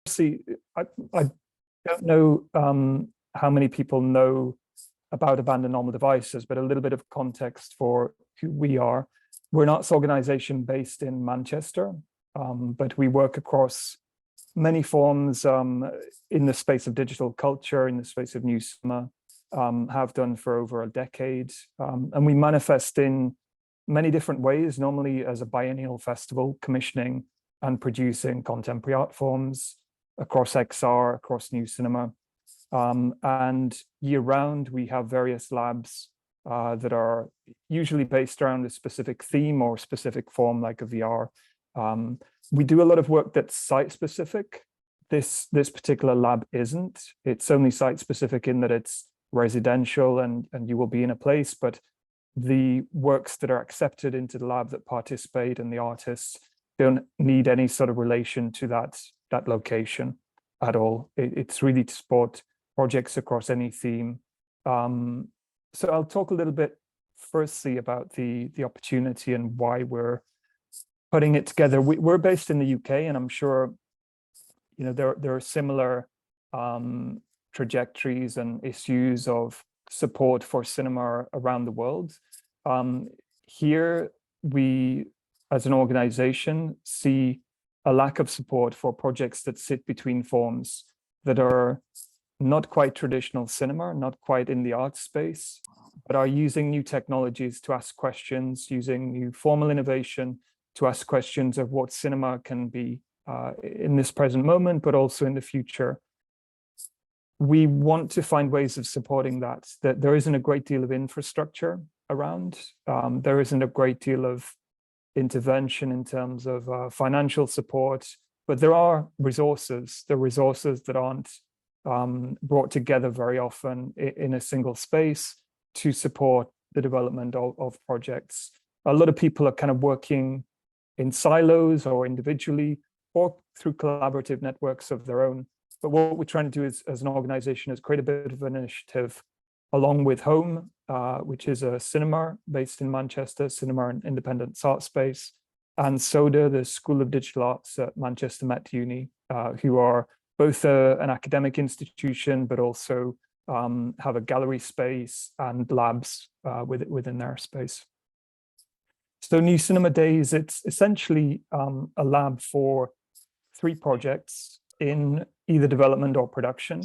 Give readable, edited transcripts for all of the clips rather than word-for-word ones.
See, I don't know how many people know about abandoned normal devices, but a little bit of context for who we are. We're an arts organization based in Manchester, but we work across many forms in the space of digital culture, in the space of new cinema, have done for over a decade. And we manifest in many different ways, normally as a biennial festival, commissioning and producing contemporary art forms across XR, across new cinema. And year round, we have various labs that are usually based around a specific theme or specific form, like a VR. We do a lot of work that's site specific. This particular lab isn't. It's only site specific in that it's residential and you will be in a place, but the works that are accepted into the lab that participate and the artists don't need any sort of relation to that location at all. It's really to support projects across any theme. So I'll talk a little bit firstly about the opportunity and why we're putting it together. We're based in the UK, and I'm sure there are similar trajectories and issues of support for cinema around the world. Here, we, as an organization, see a lack of support for projects that sit between forms that are not quite traditional cinema, not quite in the art space, but are using new technologies to ask questions, using new formal innovation to ask questions of what cinema can be in this present moment, but also in the future. We want to find ways of supporting that there isn't a great deal of infrastructure around. There isn't a great deal of intervention in terms of financial support, but there are resources. There are resources that aren't brought together very often in a single space to support the development of projects. A lot of people are kind of working in silos or individually or through collaborative networks of their own. But what we're trying to do as an organization is create a bit of an initiative along with Home, which is a cinema based in Manchester, cinema and independent art space, and SODA, the School of Digital Arts at Manchester Met Uni, who are both an academic institution, but also have a gallery space and labs within their space. So New Cinema Days, it's essentially a lab for 3 projects in either development or production.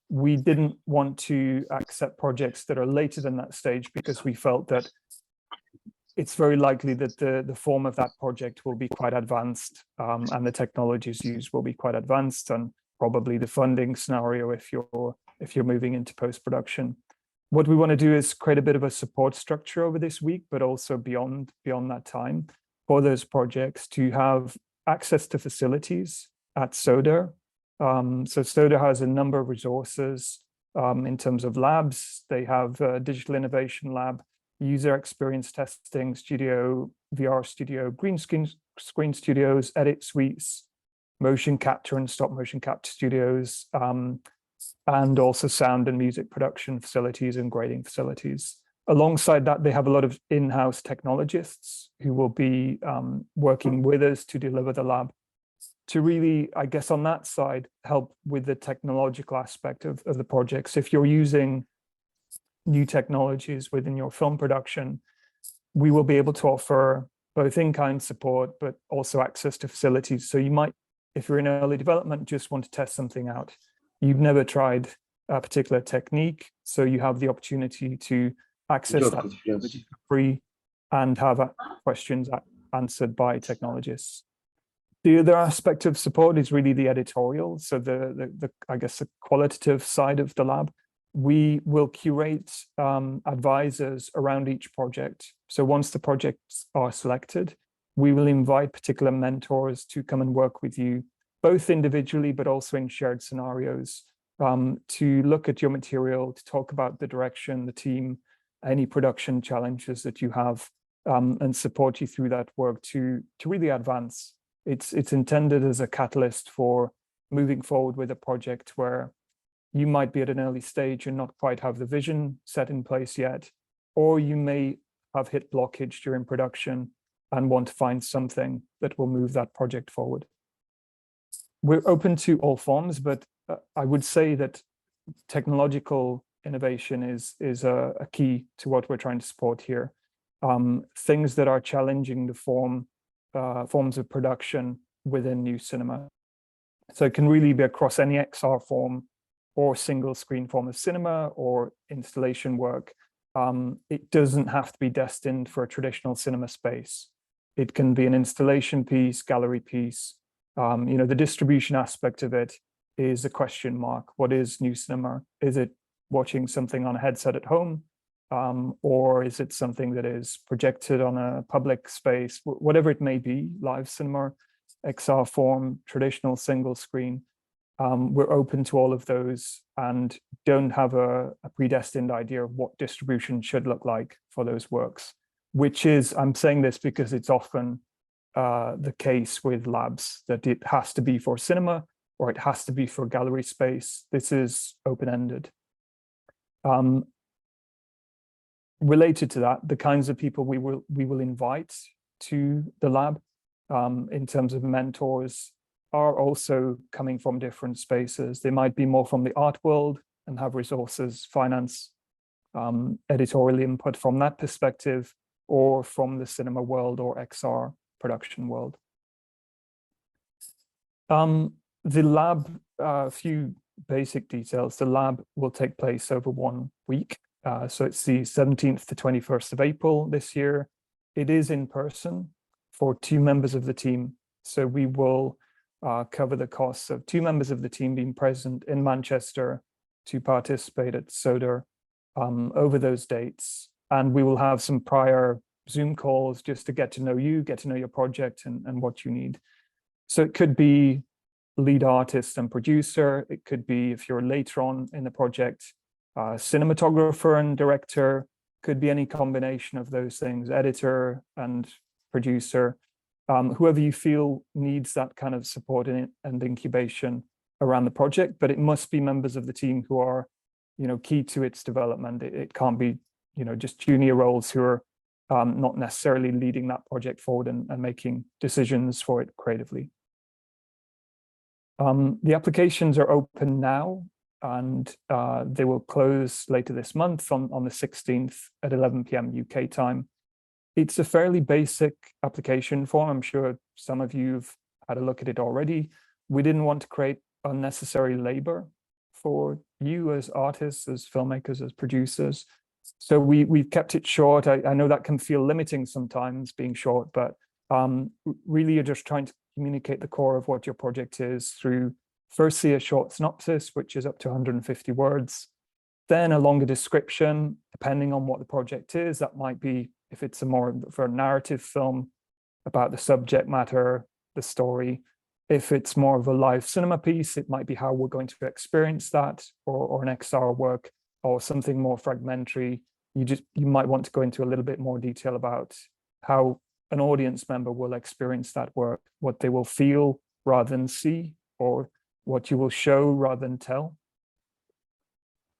We didn't want to accept projects that are later than that stage because we felt that it's very likely that the form of that project will be quite advanced and the technologies used will be quite advanced, and probably the funding scenario if you're moving into post-production. What we want to do is create a bit of a support structure over this week, but also beyond that time for those projects to have access to facilities at SODA. So SODA has a number of resources in terms of labs. They have a digital innovation lab, user experience testing studio, VR studio, green screen studios, edit suites, motion capture and stop motion capture studios, and also sound and music production facilities and grading facilities. Alongside that, they have a lot of in-house technologists who will be working with us to deliver the lab to really, I guess, on that side, help with the technological aspect of the projects. If you're using new technologies within your film production, we will be able to offer both in-kind support, but also access to facilities. So you might, if you're in early development, just want to test something out. You've never tried a particular technique, so you have the opportunity to access that technology for free and have questions answered by technologists. The other aspect of support is really the editorial. So the I guess the qualitative side of the lab. We will curate advisors around each project. So once the projects are selected, we will invite particular mentors to come and work with you, both individually, but also in shared scenarios, to look at your material, to talk about the direction, the team, any production challenges that you have, and support you through that work to really advance. It's intended as a catalyst for moving forward with a project where you might be at an early stage and not quite have the vision set in place yet, or you may have hit blockage during production and want to find something that will move that project forward. we're open to all forms, but I would say that technological innovation is a key to what we're trying to support here. Things that are challenging the forms of production within new cinema. So it can really be across any XR form or single screen form of cinema or installation work. It doesn't have to be destined for a traditional cinema space. It can be an installation piece, gallery piece. The distribution aspect of it is a question mark. What is new cinema? Is it watching something on a headset at home? Or is it something that is projected on a public space? Whatever it may be, live cinema, XR form, traditional single screen. We're open to all of those and don't have a predestined idea of what distribution should look like for those works, which is, I'm saying this because it's often the case with labs, that it has to be for cinema or it has to be for gallery space. This is open-ended. Related to that, the kinds of people we will invite to the lab in terms of mentors are also coming from different spaces. They might be more from the art world and have resources, finance, editorial input from that perspective, or from the cinema world or XR production world. The lab, a few basic details. The lab will take place over 1 week. So it's the 17th to 21st of April this year. It is in person for 2 members of the team. So we will cover the costs of 2 members of the team being present in Manchester to participate at SODER over those dates. And we will have some prior Zoom calls just to get to know you, get to know your project and what you need. So it could be lead artist and producer. It could be, if you're later on in the project, cinematographer and director. Could be any combination of those things, editor and producer. Whoever you feel needs that kind of support and incubation around the project, but it must be members of the team who are, key to its development. It can't be, just junior roles who are not necessarily leading that project forward and making decisions for it creatively. The applications are open now, and they will close later this month on the 16th at 11 p.m. UK time. It's a fairly basic application form. I'm sure some of you've had a look at it already. We didn't want to create unnecessary labor for you as artists, as filmmakers, as producers. So we've kept it short. I know that can feel limiting sometimes, being short, but really you're just trying to communicate the core of what your project is through firstly a short synopsis, which is up to 150 words, then a longer description, depending on what the project is. That might be, if it's for a narrative film, about the subject matter, the story. If it's more of a live cinema piece, it might be how we're going to experience that, or an XR work, or something more fragmentary. You might want to go into a little bit more detail about how an audience member will experience that work, what they will feel rather than see, or what you will show rather than tell.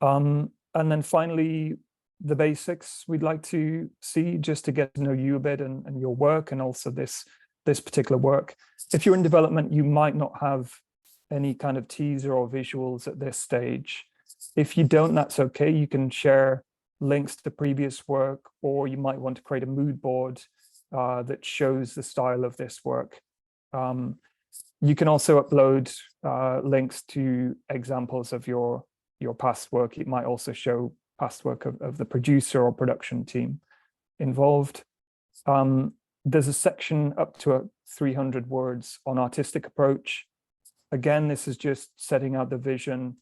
And then finally, the basics we'd like to see, just to get to know you a bit and your work, and also this particular work. If you're in development, you might not have any kind of teaser or visuals at this stage. If you don't, that's okay. You can share links to the previous work, or you might want to create a mood board that shows the style of this work. You can also upload links to examples of your past work. It might also show past work of the producer or production team involved. There's a section up to 300 words on artistic approach. Again, this is just setting out the vision,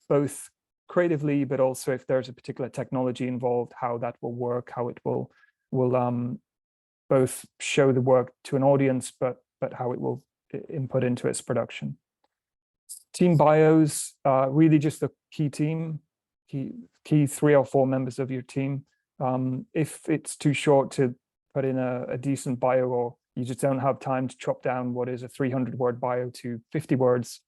both creatively, but also if there's a particular technology involved, how that will work, how it will both show the work to an audience, but how it will input into its production. Team bios, really just the key 3 or 4 members of your team. If it's too short to put in a decent bio, or you just don't have time to chop down what is a 300-word bio to 50 words,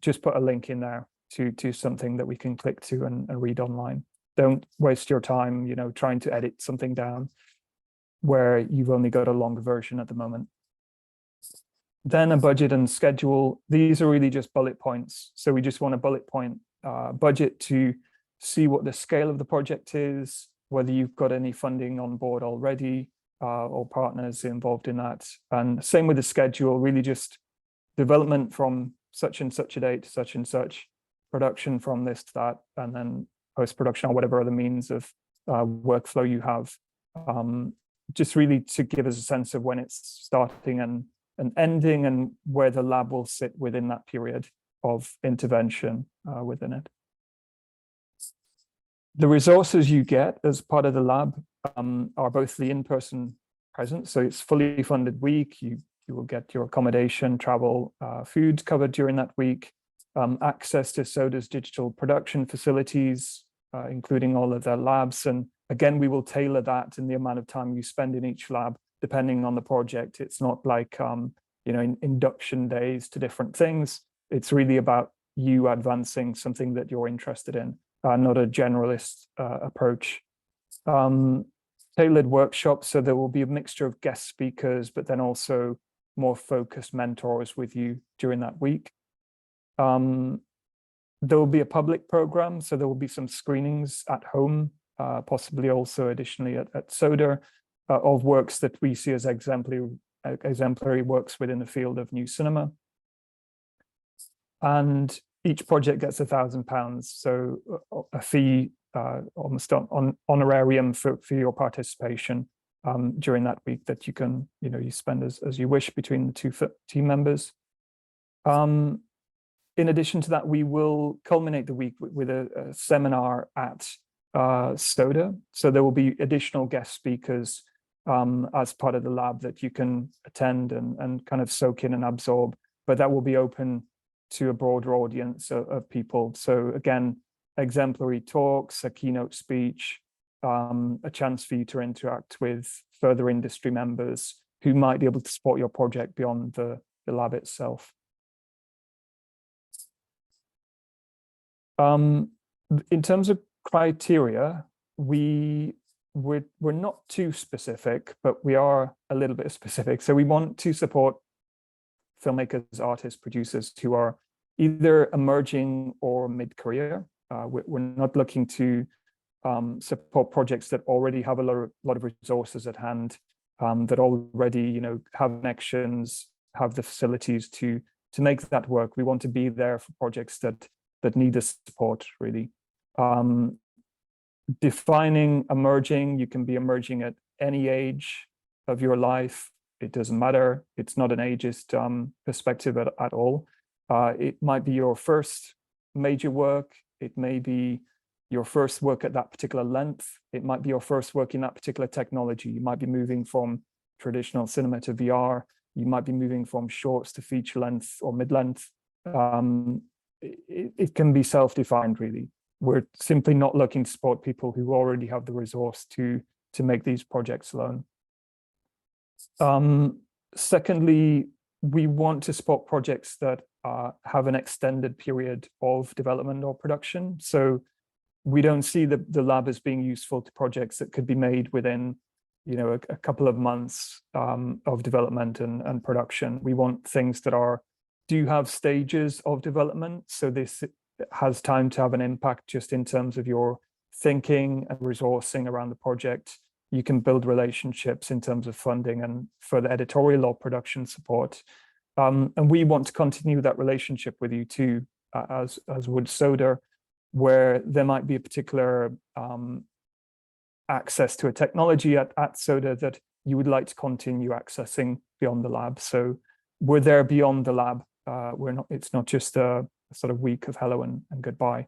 just put a link in there to something that we can click to and read online. Don't waste your time, trying to edit something down where you've only got a longer version at the moment. Then a budget and schedule. These are really just bullet points. So we just want a bullet point budget to see what the scale of the project is, whether you've got any funding on board already or partners involved in that. And same with the schedule, really just development from such and such a date to such and such, production from this to that, and then post-production or whatever other means of workflow you have. Just really to give us a sense of when it's starting and ending and where the lab will sit within that period of intervention within it. The resources you get as part of the lab are both the in-person presence, so it's fully funded week. You will get your accommodation, travel, food covered during that week, access to SODA's digital production facilities, including all of their labs. And again, we will tailor that in the amount of time you spend in each lab, depending on the project. It's not like, induction days to different things. It's really about you advancing something that you're interested in, not a generalist approach. Tailored workshops, so there will be a mixture of guest speakers, but then also more focused mentors with you during that week. There will be a public program, so there will be some screenings at home, possibly also additionally at SODA, of works that we see as exemplary works within the field of new cinema. And each project gets £1,000, so a fee, almost on honorarium for your participation during that week that you can, you spend as you wish between the two team members. In addition to that, we will culminate the week with a seminar at SODA. So there will be additional guest speakers as part of the lab that you can attend and kind of soak in and absorb, but that will be open to a broader audience of people. So again, exemplary talks, a keynote speech, a chance for you to interact with further industry members who might be able to support your project beyond the lab itself. In terms of criteria, we're not too specific, but we are a little bit specific. So we want to support filmmakers, artists, producers who are either emerging or mid-career. We're not looking to support projects that already have a lot of resources at hand, that already have connections, have the facilities to make that work. We want to be there for projects that need the support, really. Defining emerging, you can be emerging at any age of your life. It doesn't matter. It's not an ageist perspective at all. It might be your first major work. It may be your first work at that particular length. It might be your first work in that particular technology. You might be moving from traditional cinema to VR. You might be moving from shorts to feature length or mid-length. It can be self-defined, really. We're simply not looking to support people who already have the resource to make these projects alone. Secondly, we want to support projects that have an extended period of development or production. So we don't see the lab as being useful to projects that could be made within a couple of months of development and production. We want things that do have stages of development, so this has time to have an impact just in terms of your thinking and resourcing around the project. You can build relationships in terms of funding and further editorial or production support. And we want to continue that relationship with you too, as would SODA, where there might be a particular access to a technology at SODA that you would like to continue accessing beyond the lab. So we're there beyond the lab. It's not just a sort of week of hello and goodbye.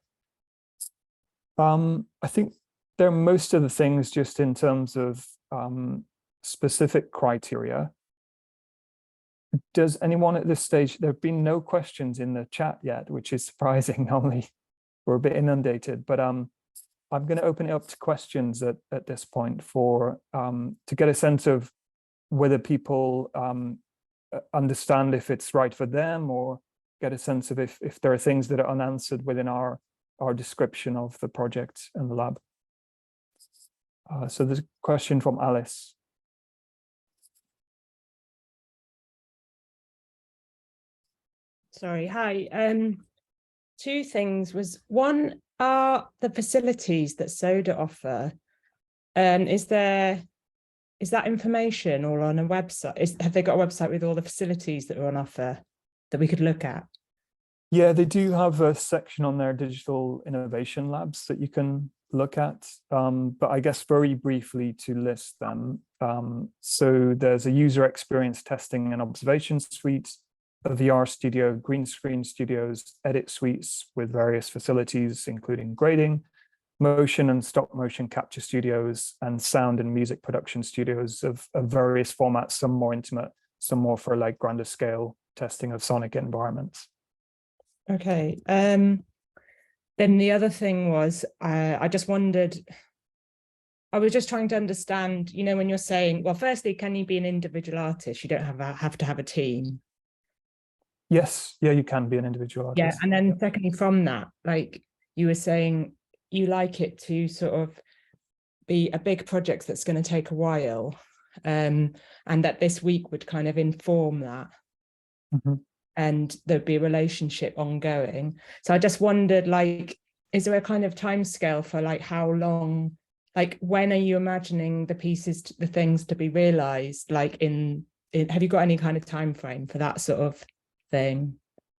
I think there are most of the things just in terms of specific criteria. Does anyone at this stage, there have been no questions in the chat yet, which is surprising. Normally we're a bit inundated, but I'm going to open it up to questions at this point to get a sense of whether people understand if it's right for them, or get a sense of if there are things that are unanswered within our description of the project and the lab. So there's a question from Alice. Sorry, hi. Two things was one, are the facilities that Soda offer, is that information all on a website? Have they got a website with all the facilities that are on offer that we could look at? Yeah, they do have a section on their digital innovation labs that you can look at. But I guess very briefly to list them. So there's a user experience testing and observation suite, a VR studio, green screen studios, edit suites with various facilities, including grading, motion and stop motion capture studios, and sound and music production studios of various formats, some more intimate, some more for like grander scale testing of sonic environments. Okay. Then the other thing was, I just wondered, I was just trying to understand, you know, when you're saying, well, firstly, can you be an individual artist? You don't have to have a team. Yes, yeah, you can be an individual artist. Yeah, and then secondly, from that, like you were saying, you like it to sort of be a big project that's going to take a while, and that this week would kind of inform that. Mm-hmm. And there'd be a relationship ongoing. So I just wondered, like, is there a kind of time scale for like how long, like when are you imagining the pieces, the things to be realized? Like have you got any kind of time frame for that sort of thing?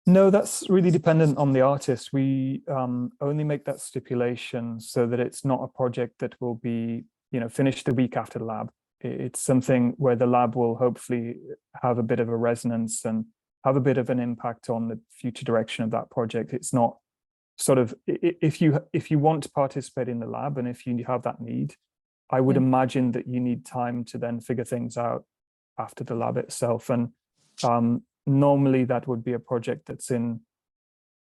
No, that's really dependent on the artist. We only make that stipulation so that it's not a project that will be, finished the week after the lab. It's something where the lab will hopefully have a bit of a resonance and have a bit of an impact on the future direction of that project. It's not sort of, if you want to participate in the lab and if you have that need, I would imagine that you need time to then figure things out after the lab itself. And normally that would be a project that's in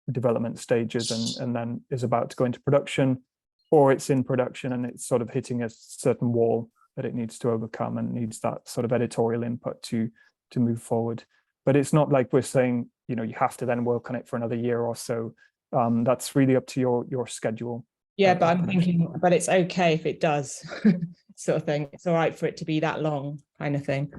development stages and then is about to go into production, or it's in production and it's sort of hitting a certain wall that it needs to overcome and needs that sort of editorial input to move forward. But it's not like we're saying, you have to then work on it for another year or so. That's really up to your schedule. Yeah, but I'm thinking, but it's okay if it does, sort of thing. It's all right for it to be that long, kind of thing.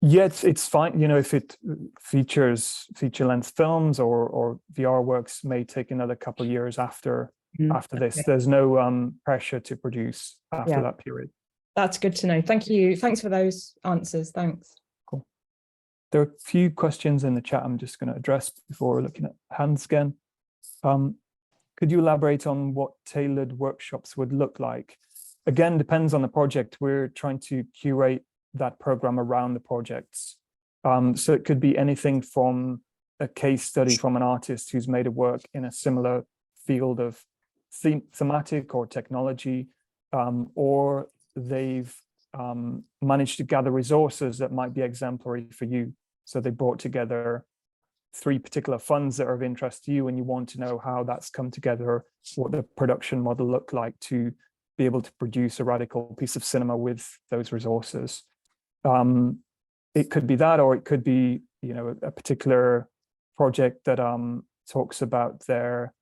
Yeah, it's fine. If it features feature-length films or VR works, may take another couple of years after this. There's no pressure to produce after that period. That's good to know. Thank you. Thanks for those answers. Thanks. Cool. There are a few questions in the chat I'm just going to address before looking at hands again. Could you elaborate on what tailored workshops would look like? Again, depends on the project. We're trying to curate that program around the projects. So it could be anything from a case study from an artist who's made a work in a similar field of thematic or technology, or they've managed to gather resources that might be exemplary for you. So they brought together 3 particular funds that are of interest to you, and you want to know how that's come together, what the production model looked like to be able to produce a radical piece of cinema with those resources. It could be that, or it could be, a particular project that talks about their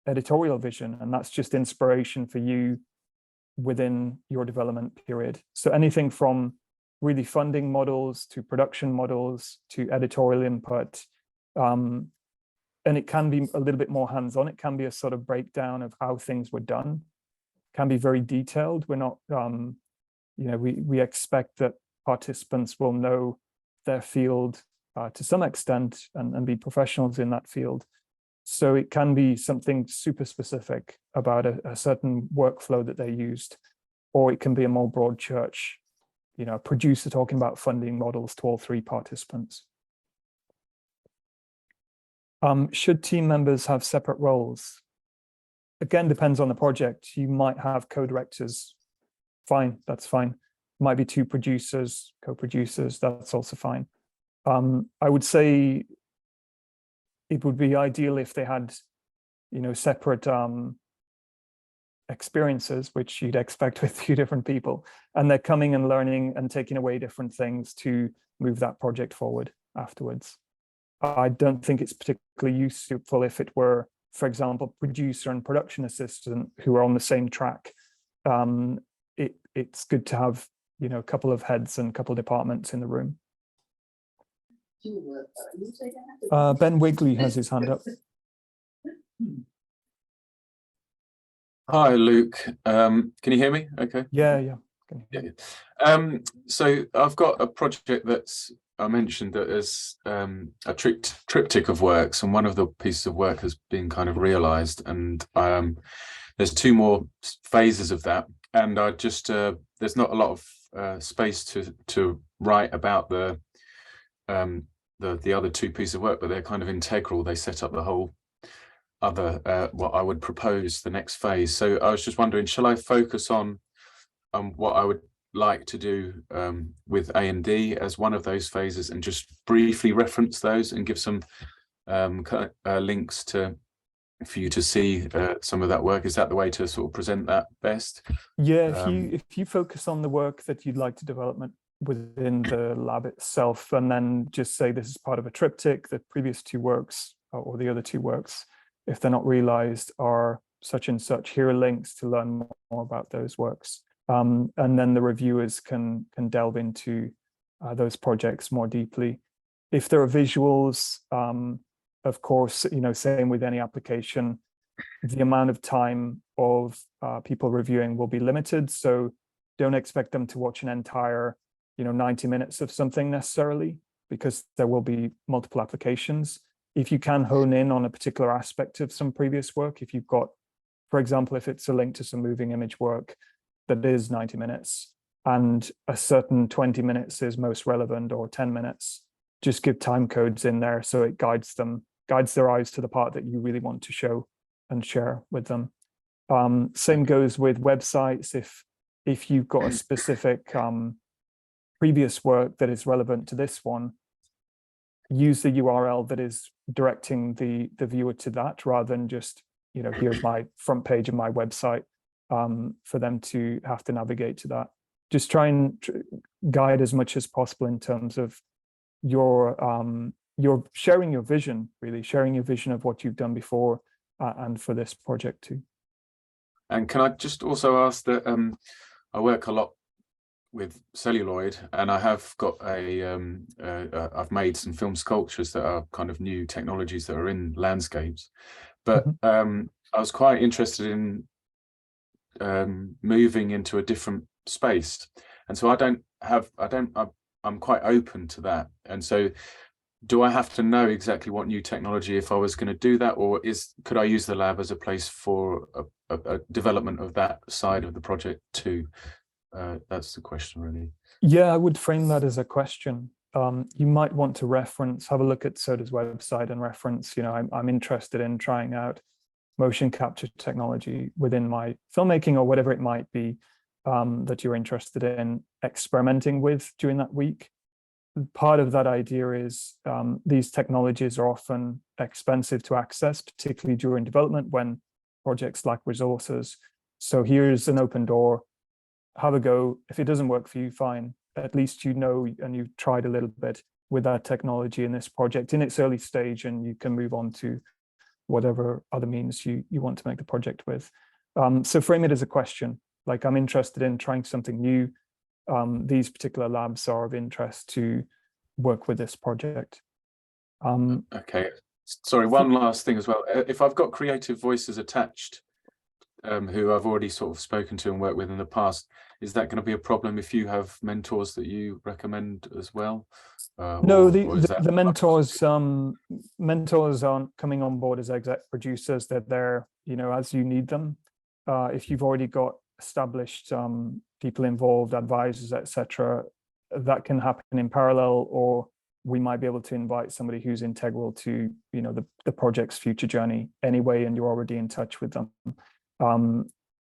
editorial vision, and that's just inspiration for you within your development period. So anything from really funding models to production models to editorial input. And it can be a little bit more hands-on. It can be a sort of breakdown of how things were done. It can be very detailed. We're not, we expect that participants will know their field to some extent and be professionals in that field. So it can be something super specific about a certain workflow that they used, or it can be a more broad church, a producer talking about funding models to all 3 participants. Should team members have separate roles? Again, depends on the project. You might have co-directors. Fine, that's fine. Might be 2 producers, co-producers, that's also fine. I would say it would be ideal if they had, separate experiences, which you'd expect with 2 different people, and they're coming and learning and taking away different things to move that project forward afterwards. I don't think it's particularly useful if it were, for example, producer and production assistant who are on the same track. It's good to have, a couple of heads and a couple of departments in the room. Ben Wigley has his hand up. Hi, Luke. Can you hear me? Okay. Yeah. Yeah. So I've got a project that's I mentioned that is a triptych of works, and one of the pieces of work has been kind of realized, and there's two more phases of that, and I just there's not a lot of space to write about the other two pieces of work, but they're kind of integral. They set up the whole other what I would propose the next phase. So I was just wondering, shall I focus on what I would like to do with A and D as one of those phases, and just briefly reference those and give some links for you to see some of that work? Is that the way to sort of present that best? Yeah, if you focus on the work that you'd like to develop within the lab itself, and then just say this is part of a triptych, the previous two works or the other two works, if they're not realized, are such and such, here are links to learn more about those works. And then the reviewers can delve into those projects more deeply. If there are visuals, of course, same with any application, the amount of time of people reviewing will be limited. So don't expect them to watch an entire, 90 minutes of something necessarily, because there will be multiple applications. If you can hone in on a particular aspect of some previous work, if you've got, for example, if it's a link to some moving image work that is 90 minutes and a certain 20 minutes is most relevant, or 10 minutes, just give time codes in there so it guides their eyes to the part that you really want to show and share with them. Same goes with websites. If you've got a specific previous work that is relevant to this one, use the URL that is directing the viewer to that, rather than just, here's my front page of my website, for them to have to navigate to that. Just try and guide as much as possible in terms of your sharing your vision, really sharing your vision of what you've done before and for this project too. And can I just also ask that I work a lot with celluloid, and I have got I've made some film sculptures that are kind of new technologies that are in landscapes, but I was quite interested in moving into a different space, and so I'm quite open to that. And so do I have to know exactly what new technology if I was going to do that, or could I use the lab as a place for a development of that side of the project too? That's the question, really. Yeah, I would frame that as a question. You might want to have a look at SODA's website and reference, I'm interested in trying out motion capture technology within my filmmaking, or whatever it might be that you're interested in experimenting with during that week. Part of that idea is these technologies are often expensive to access, particularly during development when projects lack resources. So here's an open door, have a go. If it doesn't work for you, fine. At least and you've tried a little bit with that technology in this project in its early stage, and you can move on to whatever other means you want to make the project with. So frame it as a question, like, I'm interested in trying something new. These particular labs are of interest to work with this project. Okay, sorry, one last thing as well. If I've got creative voices attached, who I've already sort of spoken to and worked with in the past, is that going to be a problem if you have mentors that you recommend as well? No, the mentors aren't coming on board as exec producers. They're there, as you need them. If you've already got established people involved, advisors, etc., that can happen in parallel, or we might be able to invite somebody who's integral to the project's future journey anyway, and you're already in touch with them.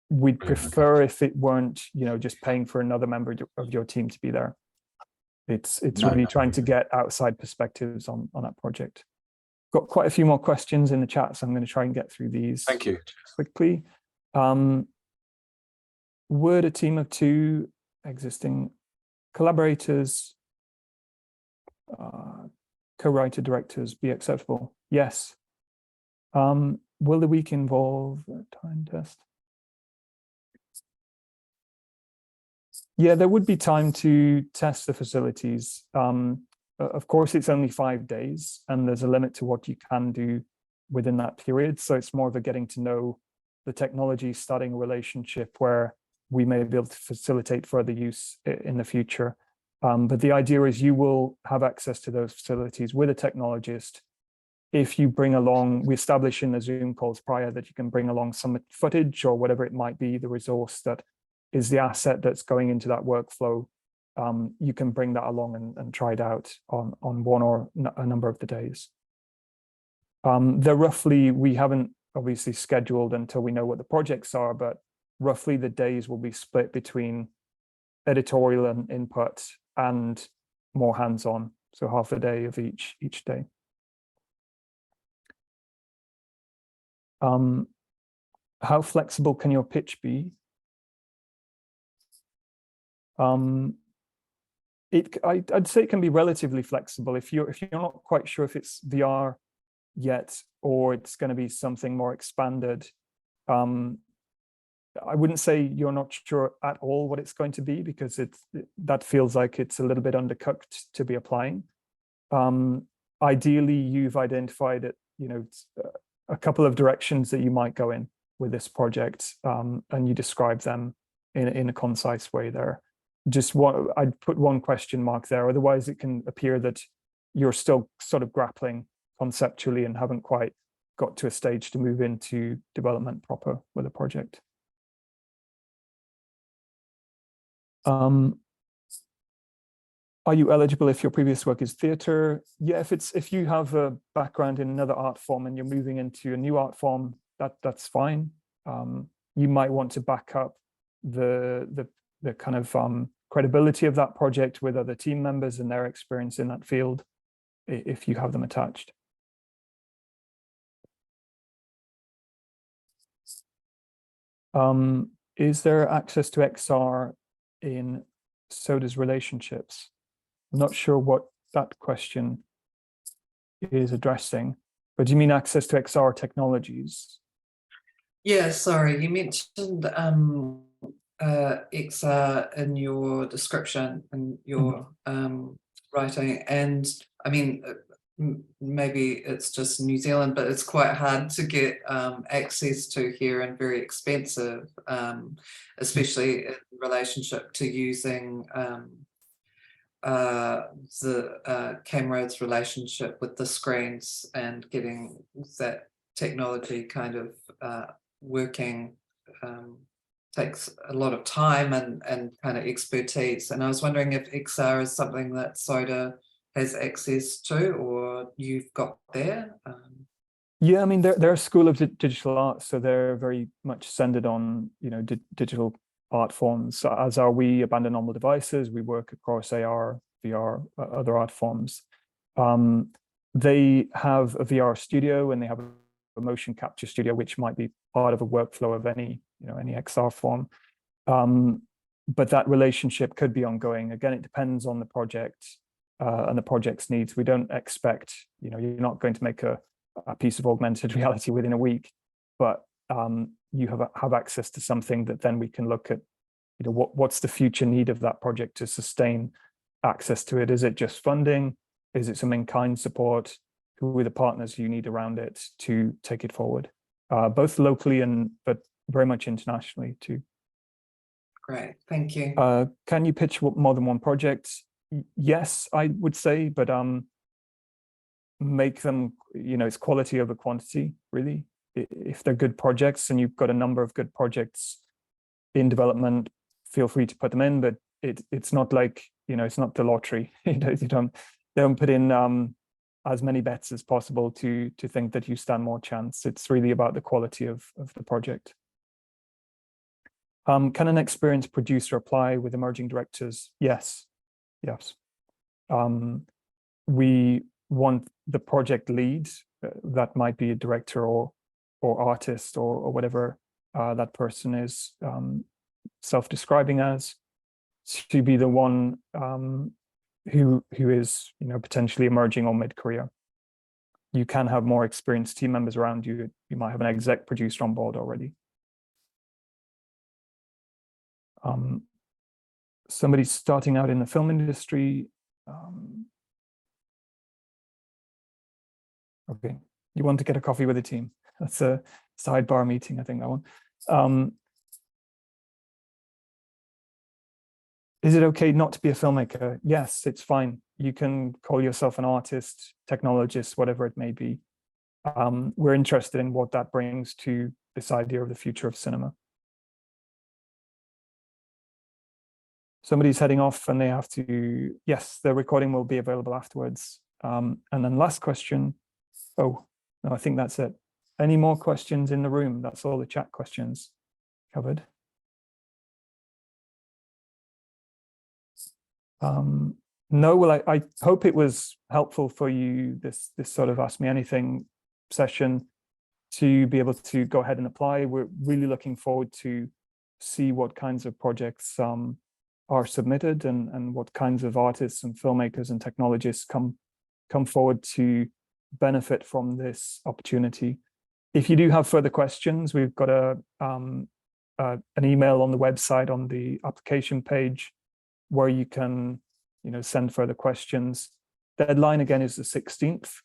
We'd prefer if it weren't just paying for another member of your team to be there. It's really trying to get outside perspectives on that project. Got quite a few more questions in the chat, so I'm going to try and get through these. Thank you. Quickly. Would a team of 2 existing collaborators, co-writer directors be acceptable? Yes. Will the week involve a time test? Yeah, there would be time to test the facilities. of course, it's only 5 days, and there's a limit to what you can do within that period. So it's more of a getting to know the technology, starting a relationship where we may be able to facilitate further use in the future. But the idea is you will have access to those facilities with a technologist. If you bring along, we establish in the Zoom calls prior that you can bring along some footage or whatever it might be, the resource that is the asset that's going into that workflow. You can bring that along and try it out on one or a number of the days. They're roughly, we haven't obviously scheduled until we know what the projects are, but roughly the days will be split between editorial and input and more hands-on. So half a day of each day. How flexible can your pitch be? I'd say it can be relatively flexible if you're not quite sure if it's VR yet or it's going to be something more expanded. I wouldn't say you're not sure at all what it's going to be, because that feels like it's a little bit undercooked to be applying. Ideally, you've identified it, a couple of directions that you might go in with this project, and you describe them in a concise way there. I'd put one question mark there, otherwise it can appear that you're still sort of grappling conceptually and haven't quite got to a stage to move into development proper with a project. Are you eligible if your previous work is theatre? Yeah, if you have a background in another art form and you're moving into a new art form, that's fine. You might want to back up the kind of credibility of that project with other team members and their experience in that field, if you have them attached. Is there access to XR in SODA's relationships? I'm not sure what that question is addressing, but do you mean access to XR technologies? Yeah, sorry, you mentioned XR in your description and your writing, and I mean, maybe it's just New Zealand, but it's quite hard to get access to here and very expensive, especially in relationship to using the camera's relationship with the screens and getting that technology kind of working takes a lot of time and kind of expertise. And I was wondering if XR is something that SODA has access to, or you've got there. Yeah, I mean, they're a school of digital art, so they're very much centered on digital art forms, as are we. Abandoned Normal Devices, we work across AR, VR, other art forms. They have a VR studio and they have a motion capture studio, which might be part of a workflow of any XR form. But that relationship could be ongoing. Again, it depends on the project and the project's needs. We don't expect, you're not going to make a piece of augmented reality within a week, but you have access to something that then we can look at, what's the future need of that project to sustain access to it? Is it just funding? Is it some in-kind support? Who are the partners you need around it to take it forward, both locally but very much internationally too. Great, thank you. Can you pitch more than one project? Yes, I would say, but make them, it's quality over quantity, really. If they're good projects and you've got a number of good projects in development, feel free to put them in, but it's not like, it's not the lottery. You don't put in as many bets as possible to think that you stand more chance. It's really about the quality of the project. Can an experienced producer apply with emerging directors? Yes. We want the project lead, that might be a director or artist or whatever that person is self-describing as, to be the one who is potentially emerging or mid-career. You can have more experienced team members around you. You might have an exec producer on board already. Somebody starting out in the film industry, Okay, you want to get a coffee with the team. That's a sidebar meeting, I think, that one. Is it okay not to be a filmmaker? Yes, it's fine. You can call yourself an artist, technologist, whatever it may be. We're interested in what that brings to this idea of the future of cinema. Somebody's heading off and they have to, yes, the recording will be available afterwards. And then last question. Oh, no, I think that's it. Any more questions in the room? That's all the chat questions covered. No, well, I hope it was helpful for you, this sort of Ask Me Anything session, to be able to go ahead and apply. We're really looking forward to see what kinds of projects are submitted and what kinds of artists and filmmakers and technologists come forward to benefit from this opportunity. If you do have further questions, we've got an email on the website on the application page where you can, send further questions. The deadline again is the 16th.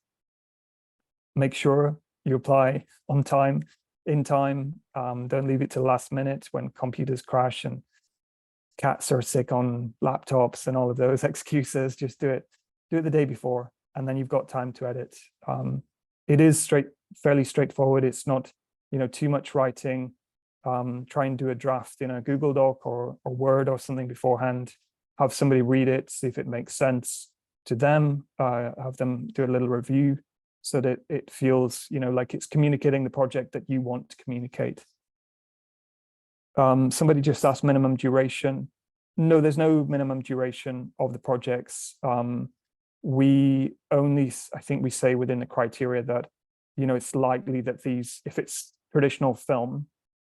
Make sure you apply on time, in time. Don't leave it to the last minute when computers crash and cats are sick on laptops and all of those excuses. Just do it the day before, and then you've got time to edit. It is fairly straightforward. It's not, too much writing. Try and do a draft in a Google Doc or Word or something beforehand. Have somebody read it, see if it makes sense to them. Have them do a little review so that it feels, like it's communicating the project that you want to communicate. Somebody just asked minimum duration. No, there's no minimum duration of the projects. We only, I think we say within the criteria that, it's likely that these, if it's traditional film,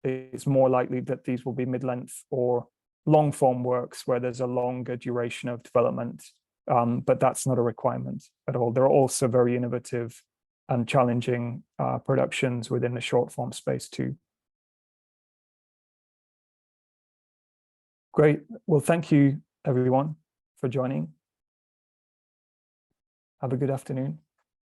it's more likely that these will be mid-length or long form works where there's a longer duration of development. But that's not a requirement at all. There are also very innovative and challenging productions within the short form space too. Great. Well, thank you, everyone, for joining. Have a good afternoon.